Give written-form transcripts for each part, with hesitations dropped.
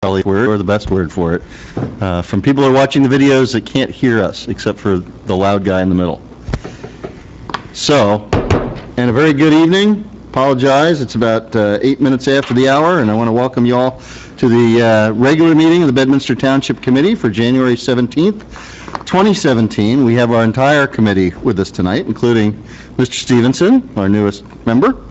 probably the word or the best word for it, from people who are watching the videos that can't hear us except for the loud guy in the middle. So, and a very good evening. Apologize, it's about 8 minutes after the hour, and I want to welcome you all to the regular meeting of the Bedminster Township Committee for January 17th, 2017. We have our entire committee with us tonight, including Mr. Stevenson, our newest member.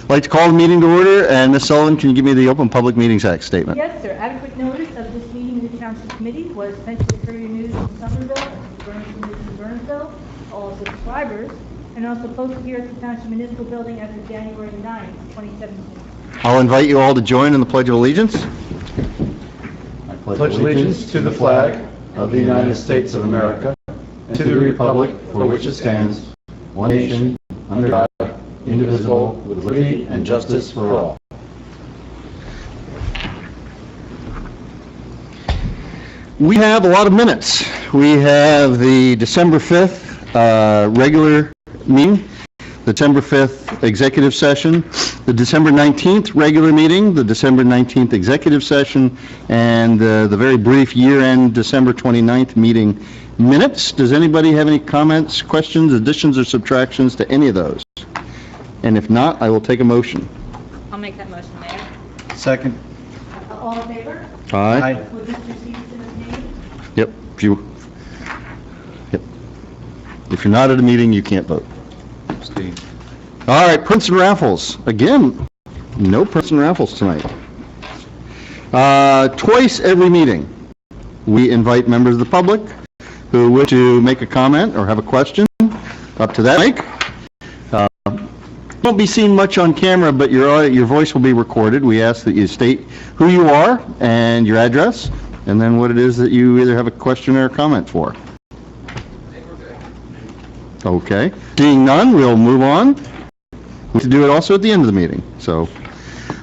I'd like to call the meeting to order, and Ms. Sullivan, can you give me the Open Public Meetings Act statement? Yes, sir. Adequate notice of this meeting of the Township Committee was sent to the Courier News in Somerville and to Burnsville News in Burnsville, all subscribers, and also posted here at the Township Municipal Building as of January 9th, 2017. I'll invite you all to join in the Pledge of Allegiance. I pledge allegiance to the flag of the United States of America and to the republic for which it stands, one nation, under God, indivisible, with liberty and justice for all. We have a lot of minutes. We have the December 5th regular meeting, the December 5th executive session, the December 19th regular meeting, the December 19th executive session, and the very brief year-end December 29th meeting minutes. Does anybody have any comments, questions, additions, or subtractions to any of those? And if not, I will take a motion. I'll make that motion, Mayor. Second. All in favor? Aye. With Mr. Stevenson as name? Yep. If you're not at a meeting, you can't vote. Steve. All right, prints and raffles. Again, no prints and raffles tonight. Twice every meeting, we invite members of the public who wish to make a comment or have a question up to that mic. Won't be seen much on camera, but your voice will be recorded. We ask that you state who you are and your address, and then what it is that you either have a question or a comment for. Okay. Seeing none, we'll move on. We have to do it also at the end of the meeting. So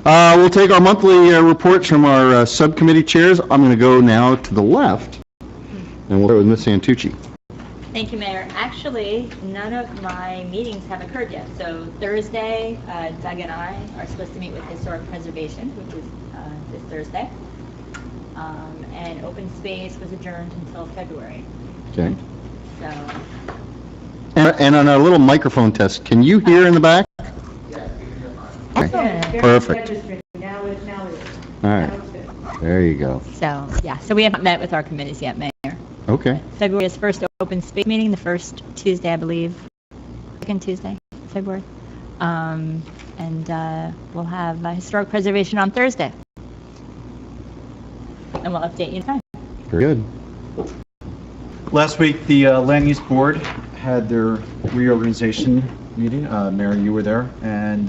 we'll take our monthly reports from our subcommittee chairs. I'm going to go now to the left, and we'll start with Ms. Santucci. Thank you, Mayor. Actually, none of my meetings have occurred yet. So Thursday, Doug and I are supposed to meet with Historic Preservation, which is this Thursday. And open space was adjourned until February. Okay. So. And on our little microphone test, can you hear in the back? Okay. Perfect. Now it is. All right. There you go. So, yeah. So we haven't met with our committees yet, Mayor. Okay. February is first open space meeting, the first Tuesday, I believe. Second Tuesday, February. And we'll have historic preservation on Thursday. And we'll update you in time. Very good. Last week, the Land Use Board had their reorganization meeting. Mayor, you were there, and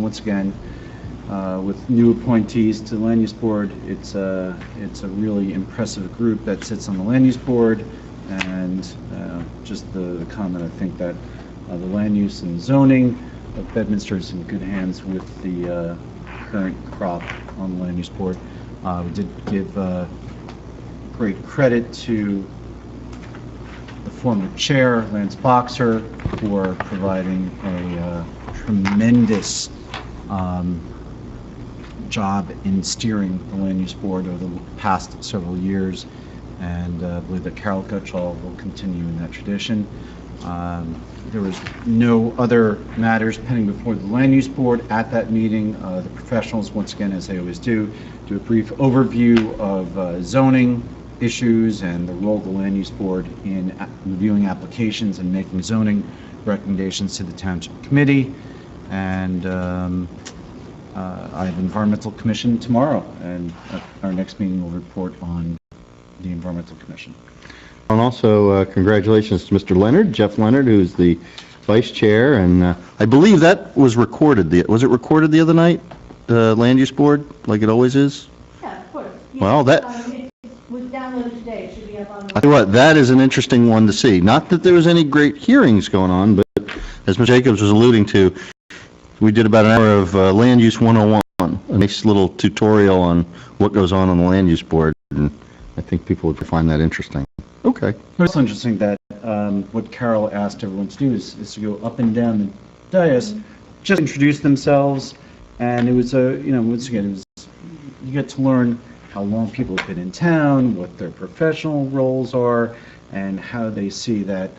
once again, with new appointees to the Land Use Board, it's a really impressive group that sits on the Land Use Board, and just the comment, I think that the land use and zoning of Bedminster is in good hands with the current crop on the Land Use Board. We did give great credit to the former chair, Lance Boxer, for providing a tremendous job in steering the Land Use Board over the past several years, and I believe that Carol Gutschall will continue in that tradition. There was no other matters pending before the Land Use Board at that meeting. The professionals, once again, as they always do a brief overview of zoning issues and the role of the Land Use Board in reviewing applications and making zoning recommendations to the Township Committee. And I have Environmental Commission tomorrow, and at our next meeting we'll report on the Environmental Commission. And also, congratulations to Mr. Leonard, Jeff Leonard, who's the vice chair, and I believe that was recorded. Was it recorded the other night, the Land Use Board, like it always is? Yeah, of course. Well, that... It was downloaded today. It should be up on the... I tell you what, that is an interesting one to see. Not that there was any great hearings going on, but as Ms. Jacobs was alluding to, we did about an hour of Land Use 101, a nice little tutorial on what goes on the Land Use Board, and I think people would find that interesting. Okay. It's interesting that what Carol asked everyone to do is to go up and down the dais, just introduce themselves, and it was once again, it was, you get to learn how long people have been in town, what their professional roles are, and how they see that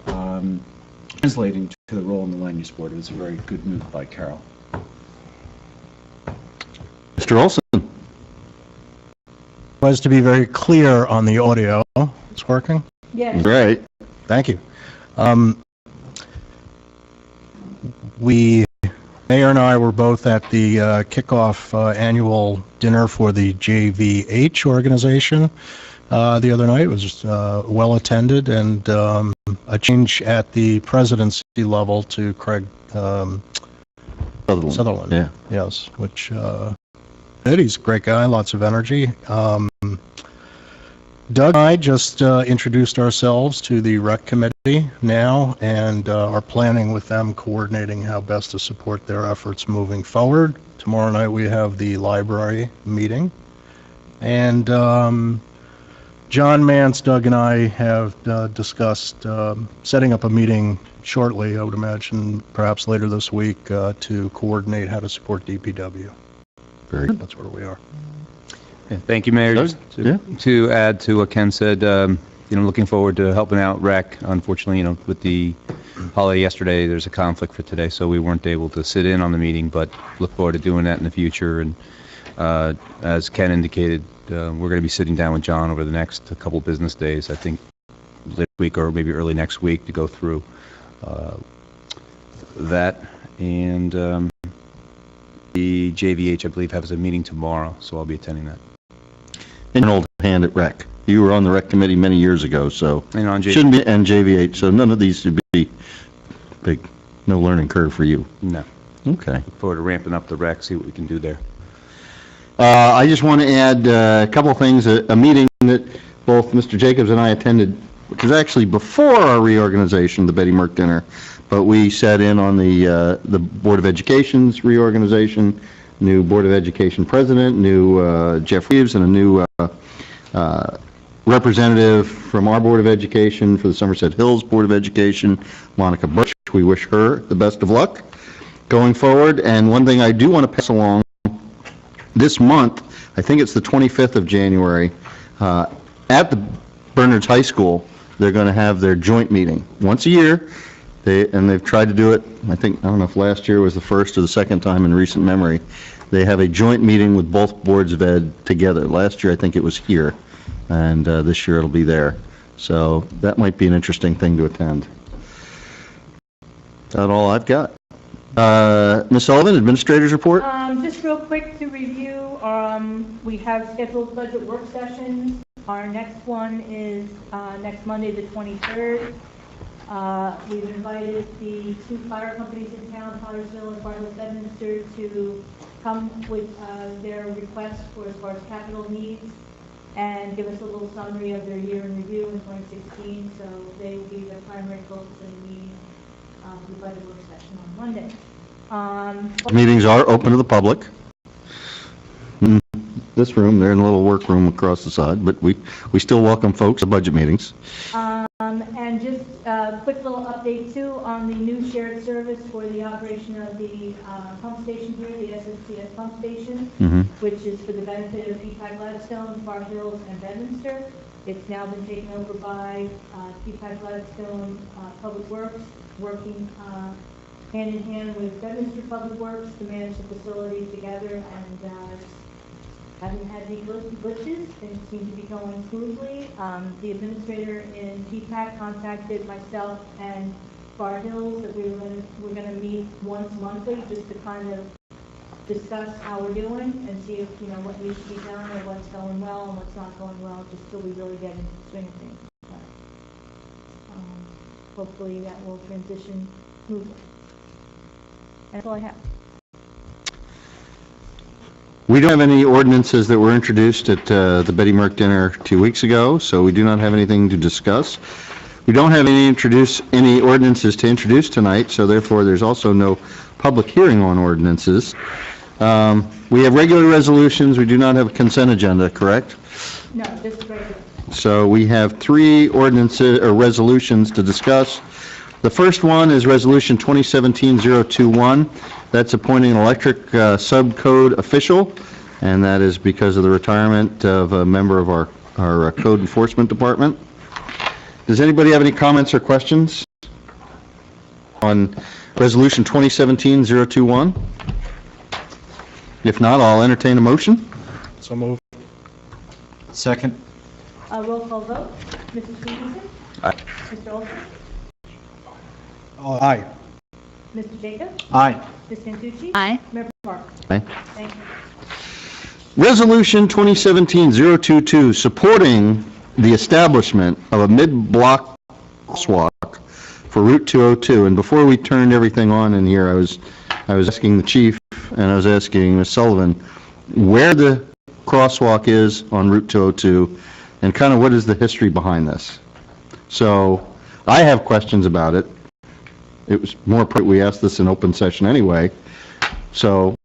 translating to the role in the land use board. It was a very good move by Carol. Mr. Olson? Was to be very clear on the audio. It's working? Yes. Right. Thank you. Mayor and I were both at the kickoff annual dinner for the JVH organization the other night. It was well attended, and a change at the presidency level to Craig Sutherland. Yeah. Yes, which he's a great guy, lots of energy. Doug and I just introduced ourselves to the rec committee now, and are planning with them, coordinating how best to support their efforts moving forward. Tomorrow night we have the library meeting, and John Mance, Doug, and I have discussed setting up a meeting shortly, I would imagine perhaps later this week, to coordinate how to support DPW. Very good. That's where we are. Yeah, thank you, Mayor. Just to add to what Ken said, looking forward to helping out rec. Unfortunately, with the holiday yesterday, there's a conflict for today, so we weren't able to sit in on the meeting, but look forward to doing that in the future. And as Ken indicated, we're going to be sitting down with John over the next couple business days, I think this week or maybe early next week, to go through that. And the JVH, I believe, has a meeting tomorrow, so I'll be attending that. And an old hand at rec. You were on the rec committee many years ago, so And on shouldn't be, and JVH, so none of these should be big, no learning curve for you. No. Okay. Look forward to ramping up the rec, see what we can do there. I just want to add a couple things. A meeting that both Mr. Jacobs and I attended, which was actually before our reorganization, the Betty Merck dinner, but we sat in on the Board of Education's reorganization, new Board of Education president, new Jeff Reeves, and a new representative from our Board of Education for the Somerset Hills Board of Education, Monica Birch. We wish her the best of luck going forward. And one thing I do want to pass along, this month, I think it's the 25th of January, at the Bernards High School, they're going to have their joint meeting once a year. They've tried to do it, I don't know if last year was the first or the second time in recent memory. They have a joint meeting with both boards of ed together. Last year, I think it was here, and this year it'll be there. So that might be an interesting thing to attend. That's all I've got. Ms. Sullivan, Administrator's Report? Just real quick to review, we have scheduled budget work sessions. Our next one is next Monday, the 23rd. We've invited the two fire companies in town, Pottersville and Bartlett Bedminster, to come with their requests for as far as capital needs and give us a little summary of their year in review in 2016. So they will be the primary focus of the meeting, the budget work session on Monday. Meetings are open to the public. In this room, they're in a little workroom across the side, but we still welcome folks to budget meetings. And just a quick little update too on the new shared service for the operation of the pump station here, the SSCS pump station, which is for the benefit of Peapack Gladstone, Far Hills, and Bedminster. It's now been taken over by Peapack Gladstone Public Works, working hand in hand with Bedminster Public Works to manage the facility together, and haven't had any glitches. Things seem to be going smoothly. The administrator in PPAC contacted myself and Far Hills that we're going to meet once monthly just to kind of discuss how we're doing and see if what needs to be done or what's going well and what's not going well, just till we really get into the swing of things. But, hopefully that will transition smoothly. That's all I have. We don't have any ordinances that were introduced at the Betty Merck dinner 2 weeks ago, so we do not have anything to discuss. We don't have any ordinances to introduce tonight, so therefore there's also no public hearing on ordinances. We have regular resolutions. We do not have a consent agenda, correct? No, just regular. So we have 3 ordinances or resolutions to discuss. The first one is Resolution 2017-021. That's appointing an electric subcode official. and that is because of the retirement of a member of our code enforcement department. Does anybody have any comments or questions on Resolution 2017-021? If not, I'll entertain a motion. So move. Second. Roll call vote. Mrs. Stevenson? Aye. Mr. Olson? Aye. Mr. Jacobs? Aye. Ms. Santucci? Aye. Mayor Park? Aye. Thank you. Resolution 2017-022, supporting the establishment of a mid-block crosswalk for Route 202. And before we turned everything on in here, I was asking the chief and I was asking Ms. Sullivan where the crosswalk is on Route 202 and kind of what is the history behind this. So I have questions about it. It was more appropriate we asked this in open session anyway. So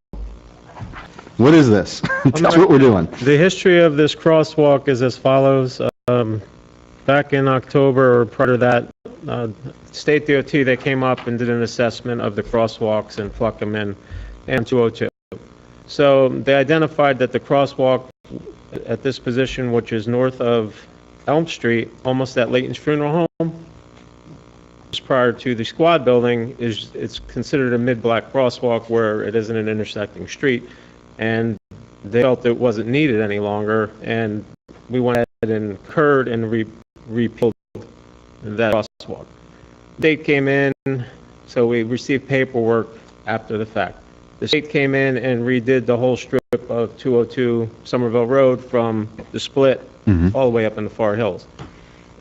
what is this? Tell us what we're doing. The history of this crosswalk is as follows. Back in October, or prior to that, State DOT, they came up and did an assessment of the crosswalks in Pluckham and 202. So they identified that the crosswalk at this position, which is north of Elm Street, almost at Layton's Funeral Home, just prior to the squad building, it's considered a mid-block crosswalk where it isn't an intersecting street. And they felt it wasn't needed any longer, and we went ahead and curved and repealed that crosswalk. State came in, so we received paperwork after the fact. The state came in and redid the whole strip of 202 Somerville Road from the split all the way up in the Far Hills.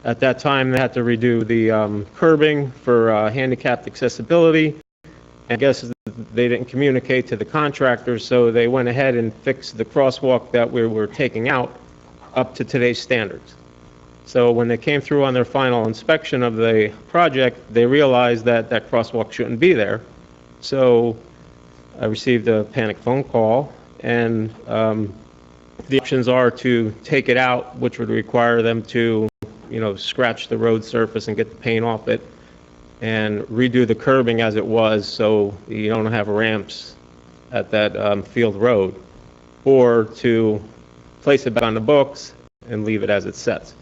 At that time, they had to redo the curbing for handicapped accessibility. I guess they didn't communicate to the contractors, so they went ahead and fixed the crosswalk that we were taking out up to today's standards. So when they came through on their final inspection of the project, they realized that that crosswalk shouldn't be there. So I received a panic phone call, and the options are to take it out, which would require them to, scratch the road surface and get the paint off it, and redo the curbing as it was so you don't have ramps at that field road, or to place it back on the books and leave it as it sets,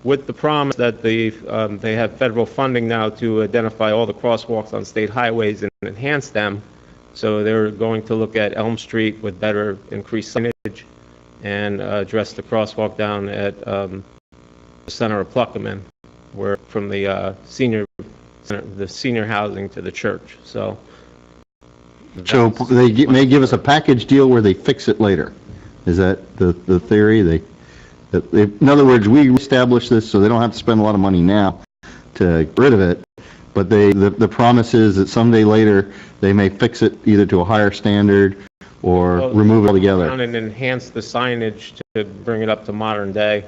with the promise that they have federal funding now to identify all the crosswalks on state highways and enhance them. So they're going to look at Elm Street with better increased signage and address the crosswalk down at the center of Pluckham, where from the senior housing to the church. So they may give us a package deal where they fix it later. Is that the theory? In other words, we establish this so they don't have to spend a lot of money now to get rid of it, but the promise is that someday later they may fix it either to a higher standard or remove it altogether. And enhance the signage to bring it up to modern day.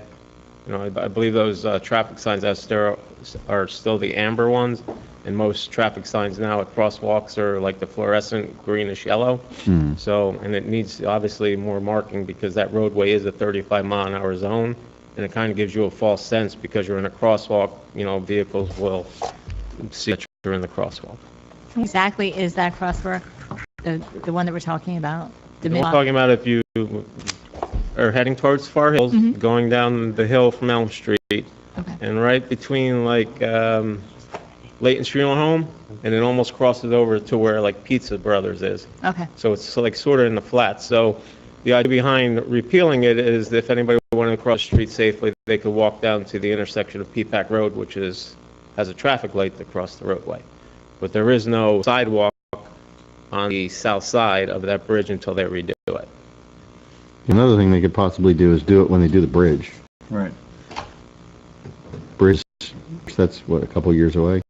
I believe those traffic signs are still the amber ones, and most traffic signs now at crosswalks are like the fluorescent greenish yellow. So, and it needs obviously more marking because that roadway is a 35-mile-an-hour zone, and it kind of gives you a false sense because you're in a crosswalk. Vehicles will see that you're in the crosswalk. Exactly is that crosswalk the one that we're talking about? We're talking about if you are heading towards Far Hills, going down the hill from Elm Street, and right between Layton's Funeral Home, and it almost crosses over to where Pizza Brothers is. Okay. So it's sort of in the flats. So the idea behind repealing it is if anybody wanted to cross the street safely, they could walk down to the intersection of Peapack Road, which has a traffic light to cross the roadway. But there is no sidewalk on the south side of that bridge until they redo it. Another thing they could possibly do is do it when they do the bridge. Right. Bridge, that's what, a couple years away?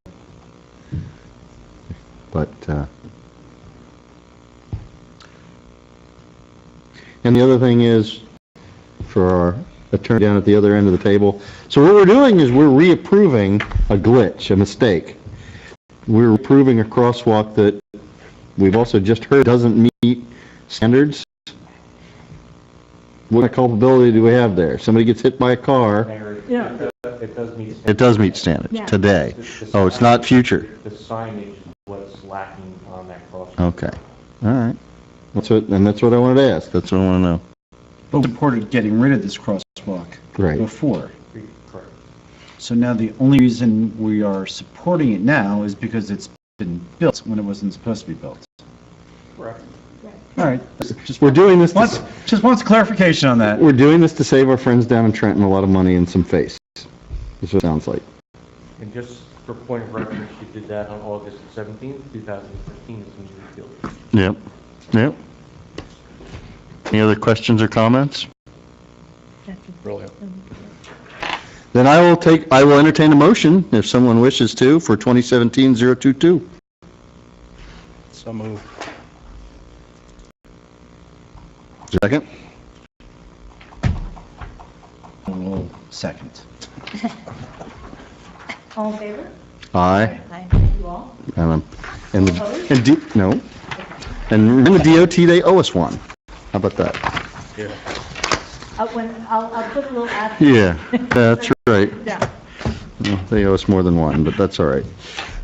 But, and the other thing is, for our attorney down at the other end of the table, so what we're doing is we're reapproving a glitch, a mistake. We're approving a crosswalk that we've also just heard doesn't meet standards. What kind of culpability do we have there? Somebody gets hit by a car. Yeah. It does meet standards today. Oh, it's not future. The signage is what's lacking on that crosswalk. Okay. All right. That's what I wanted to ask. That's what I want to know. But we supported getting rid of this crosswalk Right. before. Correct. So now the only reason we are supporting it now is because it's been built when it wasn't supposed to be built. Correct. All right. Just We're doing this, wants clarification on that. we're doing this to save our friends down in Trenton a lot of money and some face. That's what it sounds like. And just for point of reference, you did that on August 17th, 2015, is when you repealed it. Yep, yep. Any other questions or comments? Brilliant. Then I will entertain a motion, if someone wishes to, for 2017-022. So moved. Second? Well, second. All in favor? Aye. Hi. Thank you all. And no. And in the DOT, they owe us one. How about that? I'll put a little asterisk. Yeah, that's right. Yeah. Well, they owe us more than one, but that's all right.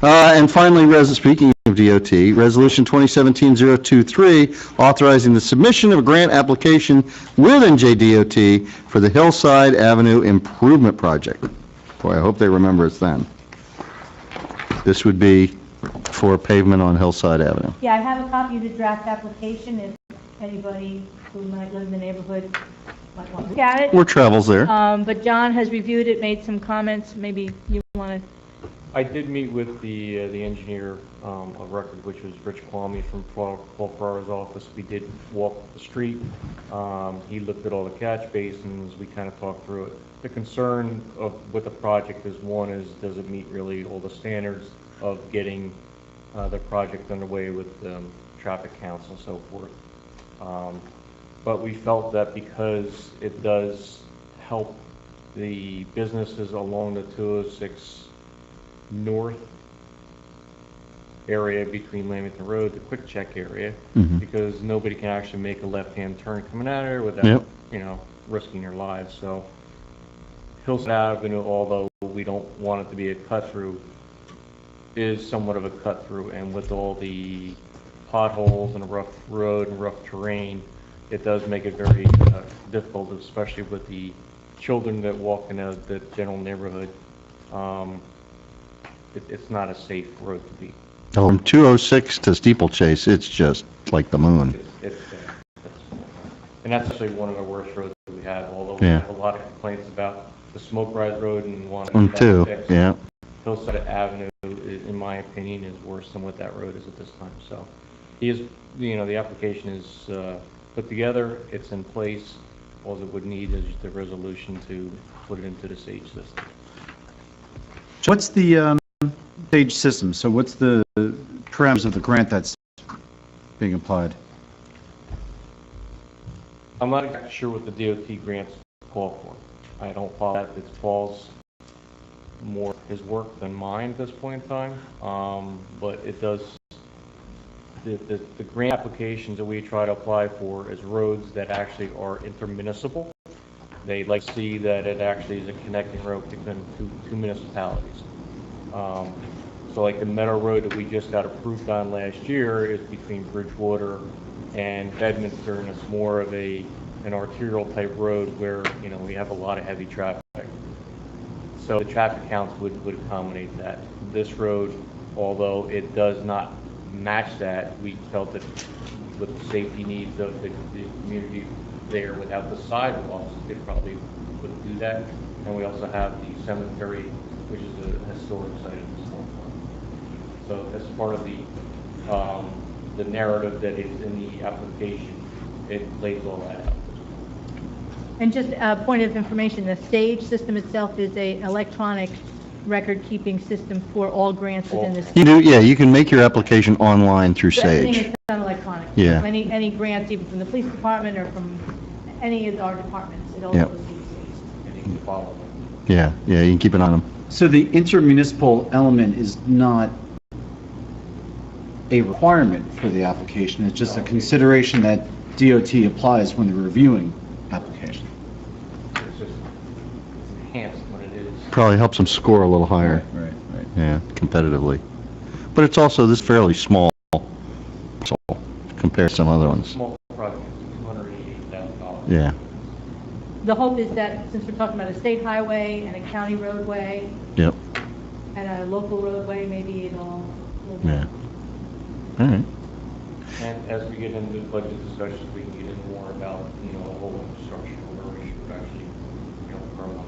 And finally, speaking of DOT, Resolution 2017-023, authorizing the submission of a grant application with NJDOT for the Hillside Avenue Improvement Project. Boy, I hope they remember us then. This would be for pavement on Hillside Avenue. Yeah, I have a copy of the draft application if anybody who might live in the neighborhood might want to look at it. More travels there. But John has reviewed it, made some comments. Maybe you want to... I did meet with the engineer of record, which was Rich Kwame from Paul Ferrara's office. We did walk the street. He looked at all the catch basins. We kind of talked through it. The concern with the project is, one is, does it meet really all the standards of getting the project underway with traffic counts and so forth. But we felt that because it does help the businesses along the 206 north area between Lamington Road, the quick check area, because nobody can actually make a left-hand turn coming out of there without, risking their lives. So Hillside Avenue, although we don't want it to be a cut-through, is somewhat of a cut-through, and with all the potholes and a rough road and rough terrain, it does make it very difficult, especially with the children that walk in the general neighborhood. It's not a safe road to be. From 206 to Steeplechase, it's just like the moon. And that's actually one of the worst roads that we have, although we have a lot of complaints about the Smoke Rise Road and one One, two, yeah. Hillside Avenue, in my opinion, is worse than what that road is at this time. So he is, the application is put together, it's in place. All it would need is the resolution to put it into the SAGE system. What's the SAGE system? So what's the parameters of the grant that's being applied? I'm not exactly sure what the DOT grants call for. I don't follow that. It falls more his work than mine at this point in time. But it does, the grant applications that we try to apply for is roads that actually are intermunicipal. They like to see that it actually is a connecting road between two municipalities. So like the Meadow Road that we just got approved on last year is between Bridgewater and Bedminster, and it's more of an arterial type road where, we have a lot of heavy traffic. So the traffic counts would accommodate that. This road, although it does not match that, we felt that with the safety needs of the community there without the sidewalks, it probably would do that. And we also have the cemetery, which is a historic site at this point. So as part of the narrative that is in the application, it lays all that out. And just a point of information, the SAGE system itself is a electronic record-keeping system for all grants within the state. You can make your application online through So everything SAGE. is done electronically. Yeah. So any grants, even from the police department or from any of our departments, it all Yep. goes through SAGE. And you can follow it. Yeah, you can keep it on them. So the intermunicipal element is not a requirement for the application, it's just a consideration that DOT applies when they're reviewing application. It's enhanced when it is. Probably helps them score a little higher. Right. Yeah, competitively. But it's also, this is fairly small, so compared to some other ones. Small project, $288,000. Yeah. the hope is that since we're talking about a state highway and a county roadway Yep. and a local roadway, maybe it'll. Yeah. All right. And as we get into the budget discussions, we can get into more about, the whole infrastructure, where we should actually, grow up.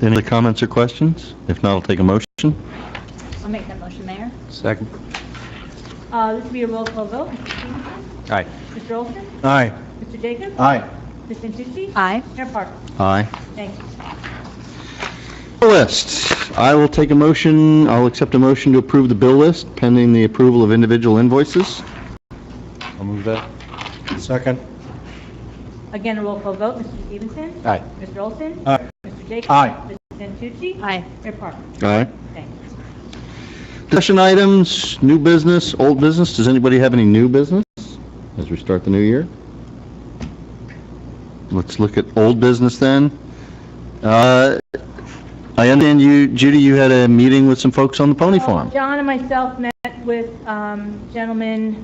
Any other comments or questions? If not, I'll take a motion. I'll make that motion, Mayor. Second. This will be a roll call vote. Mr. Stevenson? Aye. Mr. Olson? Aye. Mr. Jacobs? Aye. Ms. Santucci? Aye. Mayor Parker? Aye. Thank you. Bill list. I will take a motion, I'll accept a motion to approve the bill list pending the approval of individual invoices. I'll move that. Second. Again, a roll call vote. Mr. Stevenson? Aye. Mr. Olson? Aye. Mr. Jacobs? Aye. Ms. Santucci? Aye. Mayor Parker? Aye. Thank you. Discussion items, new business, old business. Does anybody have any new business as we start the new year? Let's look at old business then. I understand you, Judy, you had a meeting with some folks on the pony farm. John and myself met with gentleman,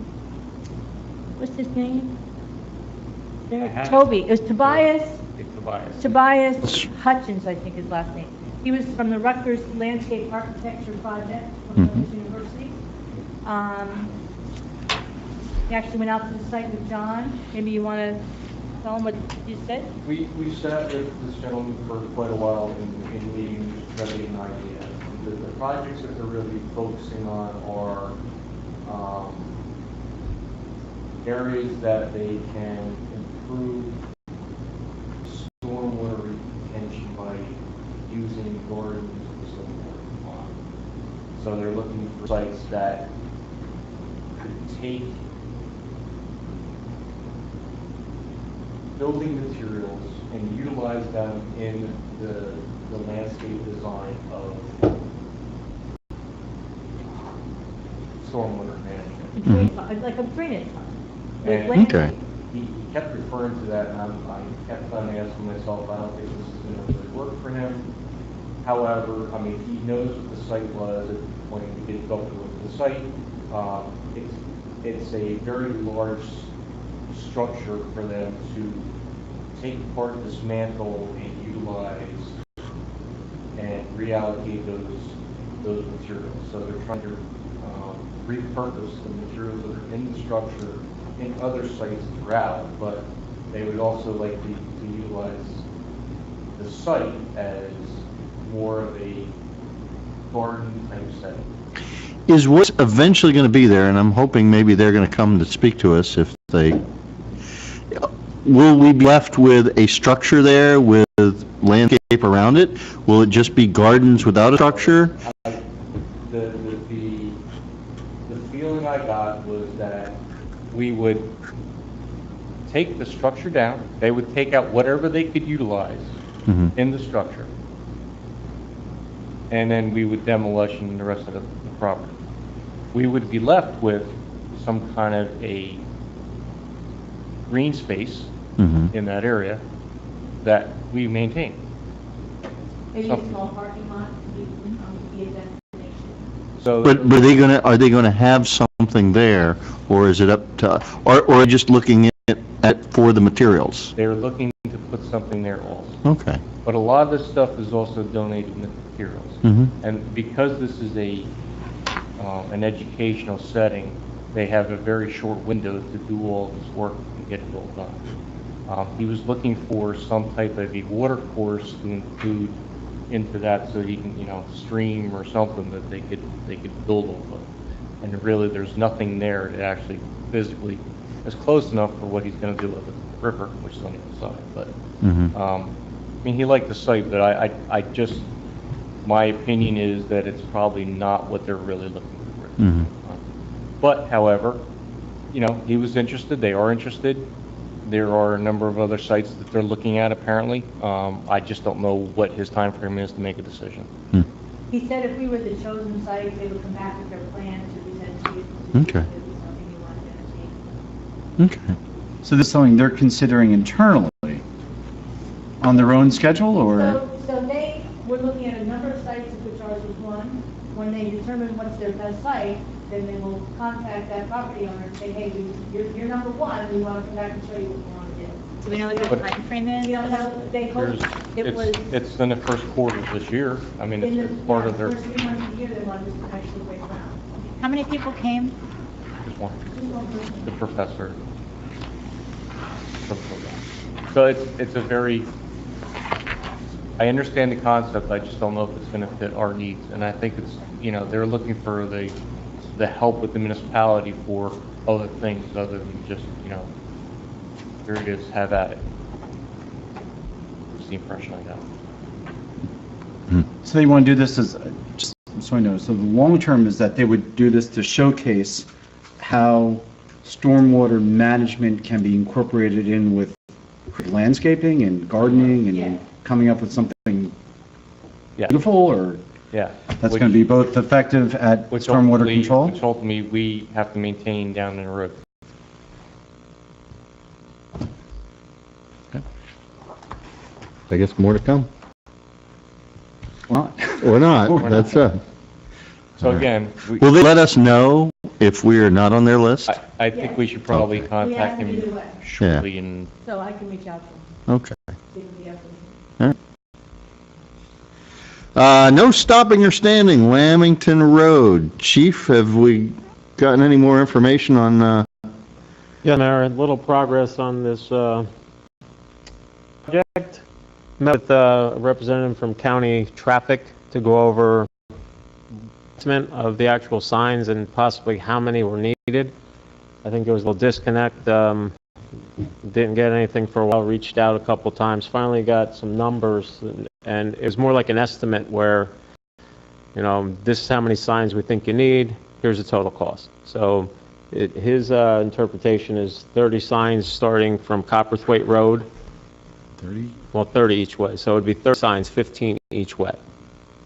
what's his name? Toby. It was Tobias Hutchins, I think his last name. He was from the Rutgers Landscape Architecture Project from Rutgers University. He actually went out to the site with John. Maybe you want to tell him what you said? We sat with this gentleman for quite a while in meetings, trying to get an idea. The projects that they're really focusing on are areas that they can improve stormwater retention by using gardens and so forth. So they're looking for sites that could take building materials and utilize them in the landscape design of stormwater management. Like a drainage pond. And Okay. he kept referring to that, and I kept on asking myself, I don't think this is going to really work for him. However, I mean, he knows what the site was at the point we did go to the site. It's a very large structure for them to take apart, dismantle, and utilize and reallocate those materials. So they're trying to repurpose the materials that are in the structure in other sites throughout, but they would also like to utilize the site as more of a garden type setting. Is what's eventually going to be there, and I'm hoping maybe they're going to come to speak to us if they, will we be left with a structure there with landscape around it? Will it just be gardens without a structure? The feeling I got was that we would take the structure down, they would take out whatever they could utilize in the structure, and then we would demolition the rest of the property. We would be left with some kind of a green space in that area that we maintain. Maybe a small parking lot to be a destination. So, But are they going to have something there, or is it up to, or just looking at for the materials? they're looking to put something there also. Okay. But a lot of this stuff is also donated materials. And because this is an educational setting, they have a very short window to do all this work and get it all done. He was looking for some type of a water course to include into that so he can, stream or something that they could build off of. And really, there's nothing there that actually physically is close enough for what he's going to do with the river, which is on the other side. But I mean, he liked the site, but I just, my opinion is that it's probably not what they're really looking for. But, however, he was interested. They are interested. There are a number of other sites that they're looking at, apparently. I just don't know what his time frame is to make a decision. He said if we were the chosen site, they would come back with their plan to present to you. Okay. If it was something you wanted to entertain. Okay. So this is something they're considering internally on their own schedule, or? So they were looking at a number of sites, of which ours was one. When they determined what's their best site, then they will contact that property owner and say, hey, you're number one, we want to come back and show you what we want to do. Do we know what the time frame is? You know, they hope it was It's in the first quarter of this year. I mean, in the it's part of their, first 3 months of the year, they want us to actually break ground. How many people came? just one, Just one person. the professor. So it's a very, I understand the concept, I just don't know if it's going to fit our needs. And I think it's, you know, they're looking for the help with the municipality for other things other than just, you know, here it is, have at it. It's the impression I got. So they want to do this as, just so I know, so the long term is that they would do this to showcase how stormwater management can be incorporated in with landscaping and gardening Yeah. and coming up with something Yeah, beautiful, or yeah. that's going to be both effective at Which stormwater ultimately- control? Which ultimately we have to maintain down the road. I guess more to come. Or not? Or not, Or that's, So again, will they let us know if we are not on their list? I think we should probably We contact have them either him way, shortly and so I can reach out to them, Okay. see if we have them. No stopping or standing, Lamington Road. Chief, have we gotten any more information on, Yeah, Mayor, a little progress on this project. Met with a representative from county traffic to go over estimate of the actual signs and possibly how many were needed. I think there was a little disconnect. Didn't get anything for a while, reached out a couple times, finally got some numbers, and it was more like an estimate where, you know, this is how many signs we think you need, here's the total cost. So his interpretation is 30 signs starting from Copperthwaite Road. 30? Well, 30 each way, so it'd be 30 signs, 15 each way.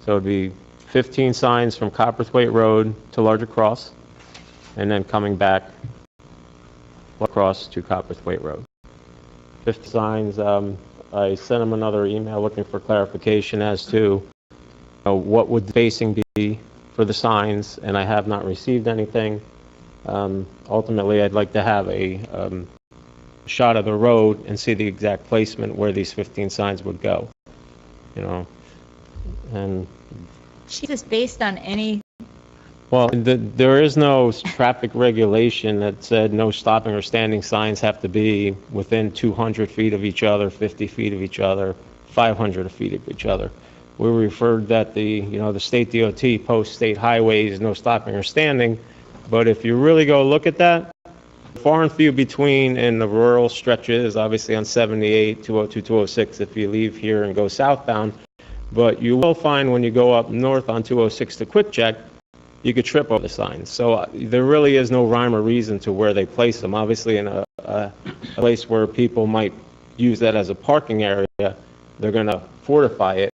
So it'd be 15 signs from Copperthwaite Road to Larger Cross, and then coming back across to Copperthwaite Road. 50 signs, I sent him another email looking for clarification as to, you know, what would the spacing be for the signs, and I have not received anything. Ultimately, I'd like to have a shot of the road and see the exact placement where these 15 signs would go, you know, and Is this based on any, well, there is no traffic regulation that said no stopping or standing signs have to be within 200 feet of each other, 50 feet of each other, 500 feet of each other. We referred that the state DOT posts state highways, no stopping or standing, but if you really go look at that, far and few between in the rural stretches, obviously on 78, 202, 206 if you leave here and go southbound, but you will find when you go up north on 206 to Quick Check, you could trip over the signs. So there really is no rhyme or reason to where they place them. Obviously in a place where people might use that as a parking area, they're going to fortify it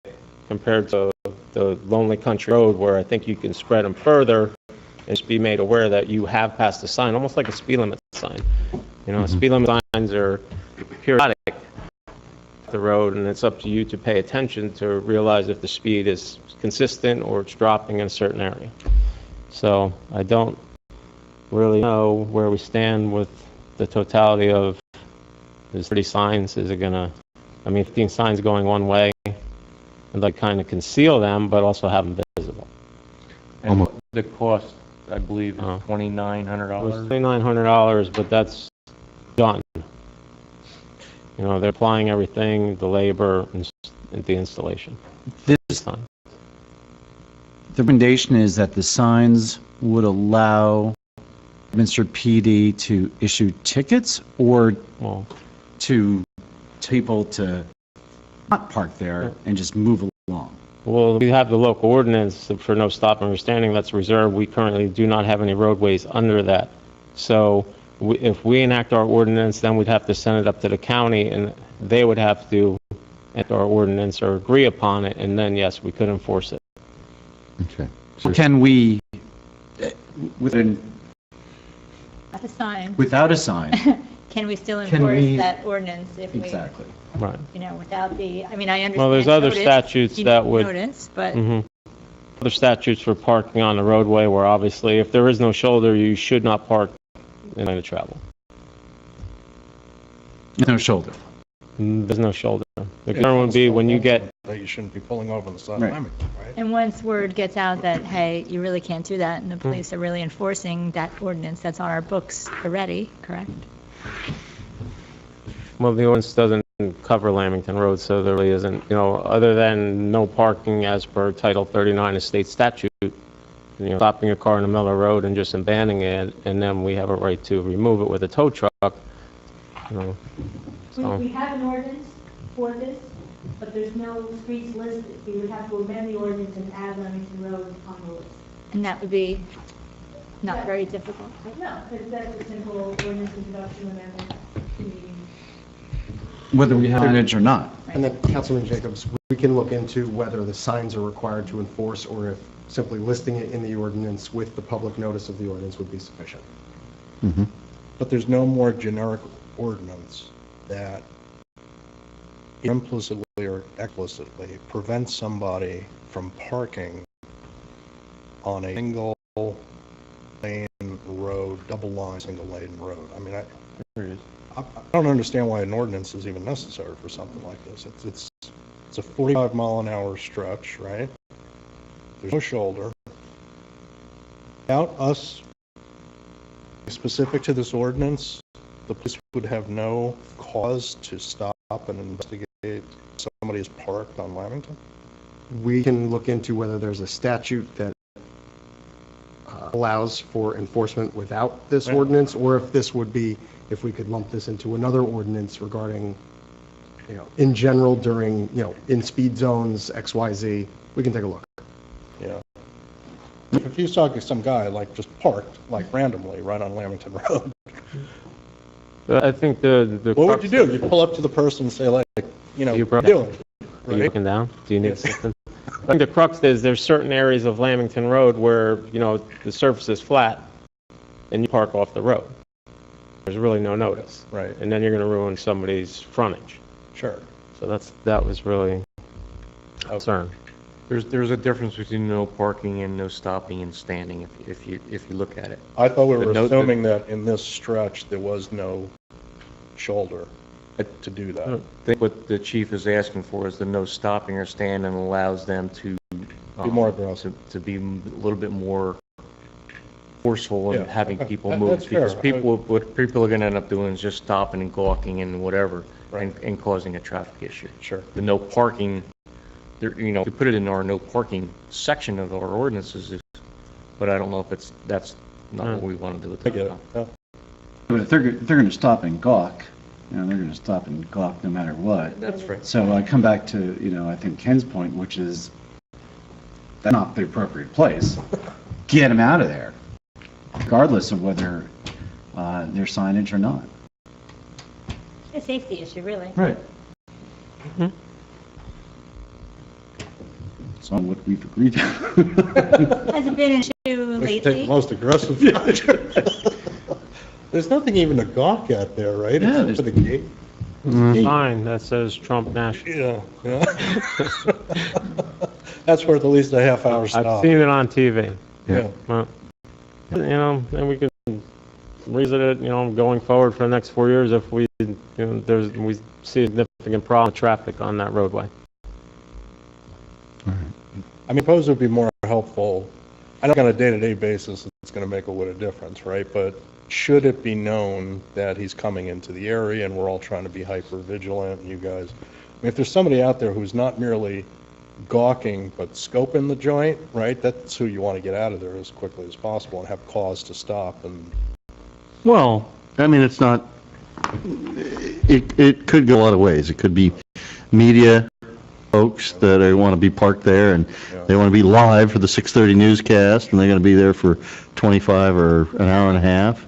compared to the lonely country road where I think you can spread them further and just be made aware that you have passed a sign, almost like a speed limit sign. You know, speed limit signs are periodic the road, and it's up to you to pay attention to realize if the speed is consistent or it's dropping in a certain area. So I don't really know where we stand with the totality of there's 30 signs. Is it gonna, 15 signs going one way, and like kind of conceal them, but also have them visible. and the cost, I believe, is Oh. It was $2,900. $2,900, but that's done. You know, they're applying everything, the labor and the installation. This, Done. the recommendation is that the signs would allow Mr. PD to issue tickets or Well, to people to not park there and just move along. well, we have the local ordinance for no stopping or standing that's reserved. We currently do not have any roadways under that. So if we enact our ordinance, then we'd have to send it up to the county and they would have to enact our ordinance or agree upon it, and then yes, we could enforce it. okay. Can we, within, a sign, without a sign? can we still Can enforce we- that ordinance if we, Exactly. Right. without the, I understand. Well, there's other notice, statutes you that need would- Notice, but Mhm. other statutes for parking on the roadway where obviously if there is no shoulder, you should not park in line of travel. No shoulder. There's no shoulder. The concern would be when you get, That you shouldn't be pulling over on the side of Right. Lamington, right? And once word gets out that, hey, you really can't do that, and the police are really enforcing that ordinance that's on our books already, correct? well, the ordinance doesn't cover Lamington Road, so there really isn't, other than no parking as per Title 39 of state statute, stopping a car in the middle of the road and just abandoning it, and then we have a right to remove it with a tow truck. So, We have an ordinance for this, but there's no streets listed. We would have to amend the ordinance and add Leamington Road on the list. And that would be not very difficult. No, because that's a simple ordinance introduction amendment to meeting. Whether we have signage or not. And then, Councilman Jacobs, we can look into whether the signs are required to enforce or if simply listing it in the ordinance with the public notice of the ordinance would be sufficient. But there's no more generic ordinance that implicitly or explicitly prevents somebody from parking on a single lane road, double line, single lane road. I mean, I don't understand why an ordinance is even necessary for something like this. It's a 45-mile-an-hour stretch, right? There's no shoulder. Without us specific to this ordinance, the police would have no cause to stop and investigate somebody is parked on Lamington? We can look into whether there's a statute that allows for enforcement without this ordinance, or if this would be, if we could lump this into another ordinance regarding, in general during, in speed zones, XYZ, we can take a look. Yeah. If you saw some guy like just parked like randomly right on Lamington Road, but I think the what would you do? You pull up to the person and say like, what are you doing? Are you looking down? Do you need assistance? I think the crux is there's certain areas of Lamington Road where, the surface is flat and you park off the road. There's really no notice. Right. And then you're going to ruin somebody's frontage. Sure. So that was really a concern. There's a difference between no parking and no stopping and standing if you look at it. I thought we were The note assuming that in this stretch there was no shoulder to do that. I think what the chief is asking for is the no stopping or standing allows them to Be more aggressive. to be a little bit more forceful in Yeah, having okay. people That- move, that's fair. because what people are going to end up doing is just stopping and gawking and whatever, and causing a traffic issue. Sure. The no parking, to put it in our no parking section of our ordinances, but I don't know if that's not what we want to do with I get it. that. Yeah. But if they're going to stop and gawk, they're going to stop and gawk no matter what. That's right. So I come back to, I think Ken's point, which is that's not the appropriate place. Get them out of there, regardless of whether there's signage or not. It's a safety issue, really. Right. So what we've agreed to. Has it been an issue We should take the lately? most aggressive. There's nothing even to gawk at there, right? Yeah, Except for the gate. Gate. Sign that says Trump National. Yeah. That's worth at least a half hour stop. I've seen it on TV. Yeah. Well, and we could revisit it, going forward for the next 4 years if we, we see a significant problem with traffic on that roadway. I mean, I suppose it would be more helpful. I know on a day-to-day basis it's going to make a what a difference, right? But should it be known that he's coming into the area and we're all trying to be hyper vigilant, and you guys, I mean, if there's somebody out there who's not merely gawking but scoping the joint, right? That's who you want to get out of there as quickly as possible and have cause to stop. And Well, I mean, it's not, it could go a lot of ways. It could be media folks that want to be parked there and they want to be live for the 6:30 newscast and they're going to be there for 25 or an hour and a half.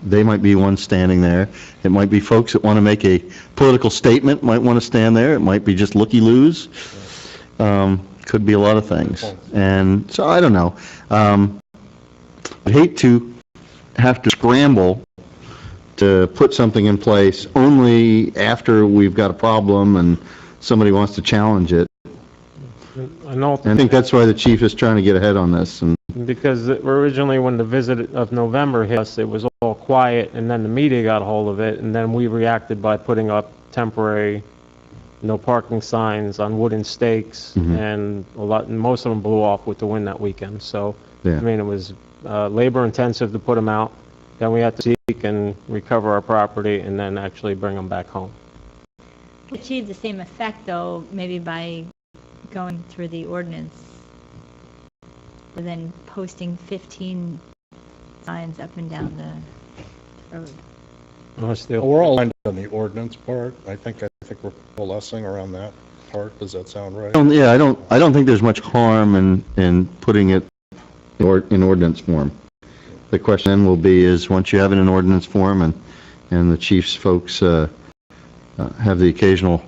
They might be one standing there. It might be folks that want to make a political statement, might want to stand there. It might be just looky-loos. Could be a lot of things. And so I don't know. I'd hate to have to scramble to put something in place only after we've got a problem and somebody wants to challenge it. I know, I think that's why the chief is trying to get ahead on this, and because originally when the visit of November hit us, it was all quiet, and then the media got a hold of it, and then we reacted by putting up temporary no parking signs on wooden stakes, and most of them blew off with the wind that weekend. So, Yeah. I mean, it was labor intensive to put them out. Then we had to seek and recover our property and then actually bring them back home. Achieve the same effect, though, maybe by going through the ordinance, and then posting 15 signs up and down the road. We're all aligned on the ordinance part. I think we're coalescing around that part. Does that sound right? yeah, I don't think there's much harm in putting it in ordinance form. The question then will be is, once you have it in ordinance form and the chief's folks have the occasion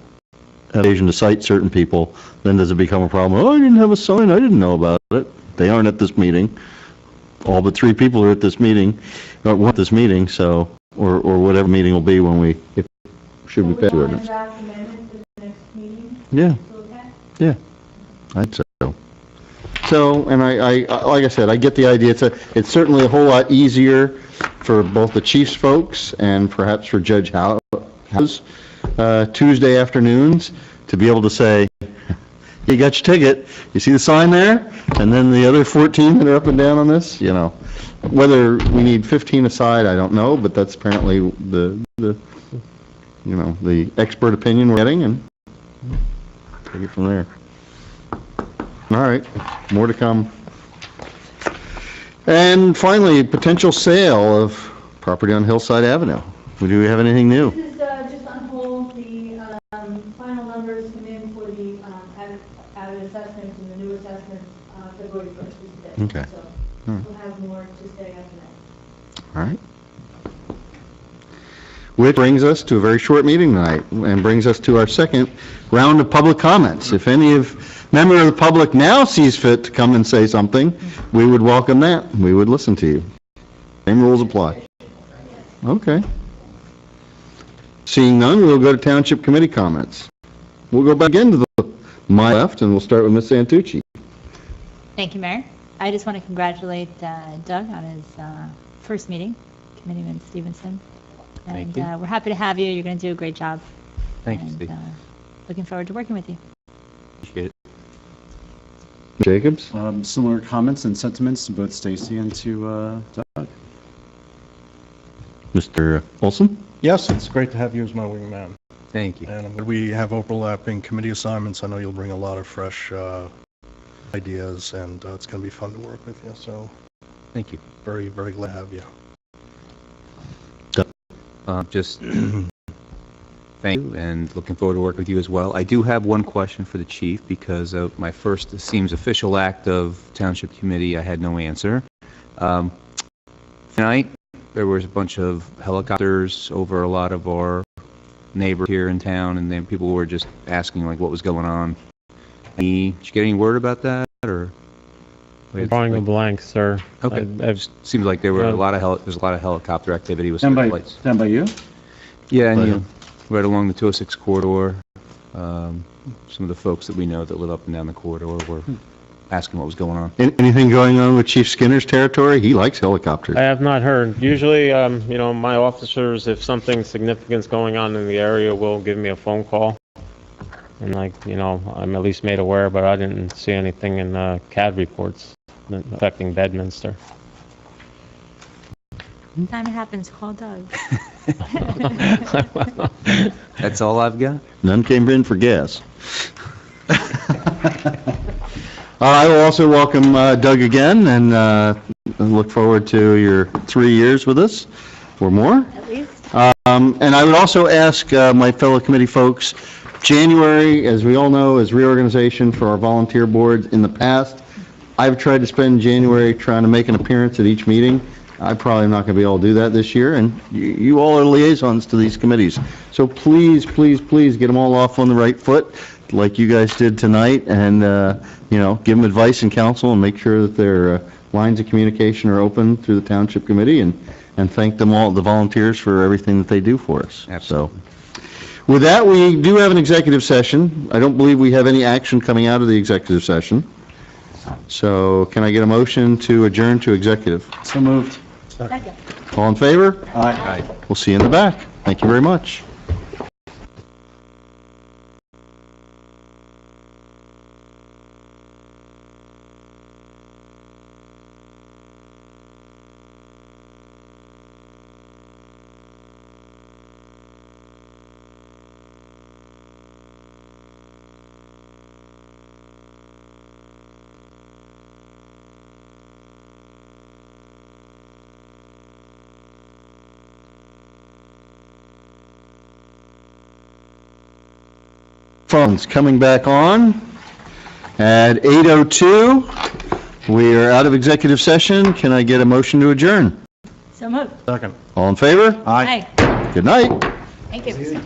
to cite certain people, then does it become a problem? Oh, I didn't have a sign, I didn't know about it. They aren't at this meeting. All but 3 people are at this meeting, or want this meeting, so, or whatever meeting will be when should we pass the ordinance? Draft amendment to the next meeting? Yeah, So that- yeah, I'd say so. So, and I like I said, I get the idea. It's certainly a whole lot easier for both the chief's folks and perhaps for Judge House, Tuesday afternoons, to be able to say, you got your ticket, you see the sign there? And then the other 14 that are up and down on this, whether we need 15 aside, I don't know, but that's apparently the expert opinion we're getting, and take it from there. All right, more to come. And finally, potential sale of property on Hillside Avenue. Do we have anything new? This is just on hold. The final numbers come in for the added assessments and the new assessments February 1st is today. Okay. So we'll have more to say after that. All right. Which brings us to a very short meeting tonight, and brings us to our second round of public comments. If any member of the public now sees fit to come and say something, we would welcome that. We would listen to you. Same rules apply. Okay. Seeing none, we'll go to Township Committee comments. We'll go back into my left, and we'll start with Ms. Santucci. Thank you, Mayor. I just want to congratulate Doug on his first meeting, Committeeman Stevenson. And Thank you. we're happy to have you. You're going to do a great job. Thank you, And, Steve. looking forward to working with you. Appreciate it. Jacobs? Similar comments and sentiments to both Stacy and to Doug. Mr. Olson? Yes, it's great to have you as my wingman. Thank you. And we have overlapping committee assignments. I know you'll bring a lot of fresh ideas, and it's going to be fun to work with you. So Thank you. very, very glad to have you. Just thank you, and looking forward to working with you as well. I do have one question for the chief, because of my first, it seems, official act of Township Committee, I had no answer. Tonight, there was a bunch of helicopters over a lot of our neighbors here in town, and then people were just asking, like, what was going on. Did you get any word about that, or? I'm drawing a blank, sir. Okay. Seems like there were a lot of there's a lot of helicopter activity with Down certain by, flights. down by you? Yeah, and right along the 206 corridor, some of the folks that we know that live up and down the corridor were asking what was going on. Anything going on with Chief Skinner's territory? He likes helicopters. I have not heard. Usually, my officers, if something significant's going on in the area, will give me a phone call. And I'm at least made aware, but I didn't see anything in CAD reports affecting Bedminster. Anytime it happens, call Doug. That's all I've got. None came in for gas. I will also welcome Doug again, and look forward to your 3 years with us, or more. At least. And I would also ask my fellow committee folks, January, as we all know, is reorganization for our volunteer boards. In the past, I've tried to spend January trying to make an appearance at each meeting. I'm probably not going to be able to do that this year, and you all are liaisons to these committees. So please, please, please get them all off on the right foot, like you guys did tonight, and, give them advice and counsel, and make sure that their lines of communication are open through the Township Committee, and thank them all, the volunteers, for everything that they do for us. Absolutely. So, With that, we do have an executive session. I don't believe we have any action coming out of the executive session. So can I get a motion to adjourn to executive? So moved. Second. All in favor? Aye. We'll see you in the back. Thank you very much. Phones coming back on at 8:02. We are out of executive session. Can I get a motion to adjourn? So moved. Second. All in favor? Aye. Good night. Thank you.